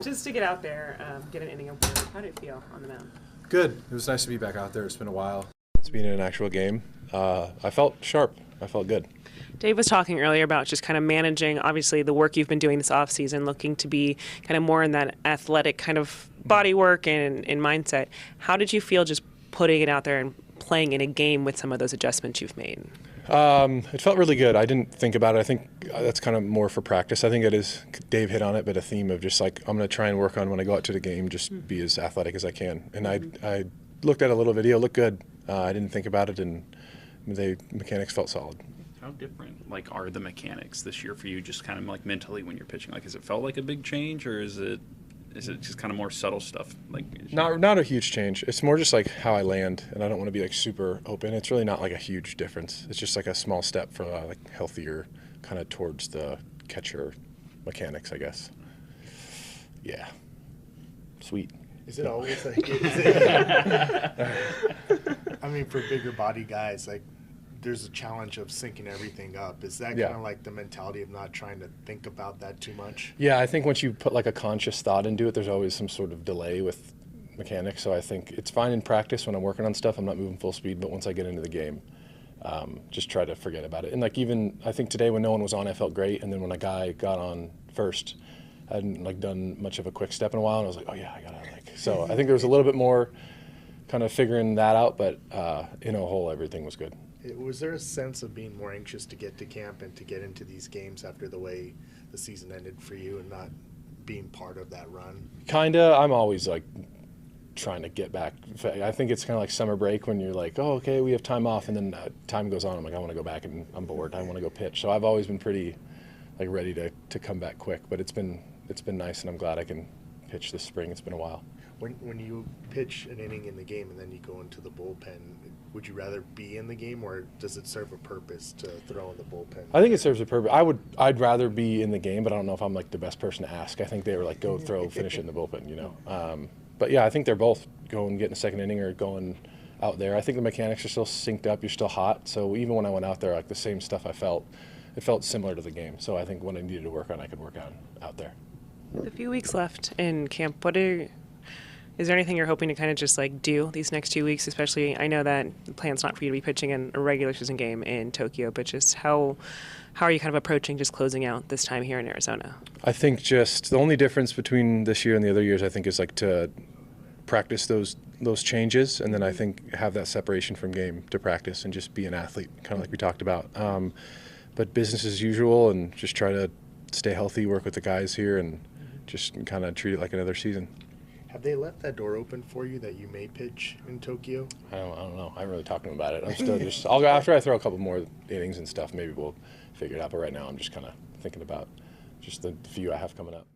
Just to get out there, get an inning of work, how did it feel on the mound? Good. It was nice to be back out there. It's been a while since being in an actual game. I felt sharp. I felt good. Dave was talking earlier about just kind of managing, obviously, the work you've been doing this offseason, looking to be kind of more in that athletic kind of body work and mindset. How did you feel just putting it out there and playing in a game with some of those adjustments you've made? It felt really good. I didn't think about it. I think that's kind of more for practice. I think it is, Dave hit on it, but a theme of just like, I'm going to try and work on when I go out to the game, just be as athletic as I can. And I looked at a little video, looked good. I didn't think about it, and the mechanics felt solid. How different are the mechanics this year for you, just kind of mentally when you're pitching? Has it felt like a big change, or is it just kind of more subtle stuff? Not a huge change. It's more just how I land, and I don't want to be super open. It's really not a huge difference. It's just a small step for healthier kind of towards the catcher mechanics, I guess. Yeah. Sweet. Is it always I mean, for bigger body guys, there's a challenge of syncing everything up. Is that kind of the mentality of not trying to think about that too much? Yeah, I think once you put a conscious thought into it, there's always some sort of delay with mechanics. So I think it's fine in practice when I'm working on stuff. I'm not moving full speed, but once I get into the game, just try to forget about it. And even I think today when no one was on, I felt great. And then when a guy got on first, I hadn't done much of a quick step in a while, and I was oh yeah, I gotta So I think there was a little bit more kind of figuring that out, but in a whole, everything was good. Was there a sense of being more anxious to get to camp and to get into these games after the way the season ended for you and not being part of that run? Kinda. I'm always trying to get back. I think it's kind of like summer break when you're oh, okay, we have time off, and then time goes on. I'm I want to go back, and I'm bored. I want to go pitch. So I've always been pretty ready to come back quick. But it's been nice, and I'm glad I can pitch this spring. It's been a while. When you pitch an inning in the game and then you go into the bullpen, would you rather be in the game, or does it serve a purpose to throw in the bullpen? I think it serves a purpose. I'd rather be in the game, but I don't know if I'm the best person to ask. I think they were go throw, finish it in the bullpen, But yeah, I think they're both going, getting a second inning or going out there. I think the mechanics are still synced up. You're still hot. So even when I went out there, the same stuff it felt similar to the game. So I think what I needed to work on, I could work on out there. A few weeks left in camp. Is there anything you're hoping to kind of just do these next 2 weeks? Especially, I know that the plan's not for you to be pitching in a regular season game in Tokyo, but just how are you kind of approaching just closing out this time here in Arizona? I think just the only difference between this year and the other years, I think, is to practice those changes, and then I think have that separation from game to practice and just be an athlete, kind of like we talked about. But business as usual, and just try to stay healthy, work with the guys here, and just kind of treat it like another season. Have they left that door open for you that you may pitch in Tokyo? I don't know. I haven't really talked to them about it. I'm still I'll go after I throw a couple more innings and stuff. Maybe we'll figure it out. But right now, I'm just kind of thinking about just the few I have coming up.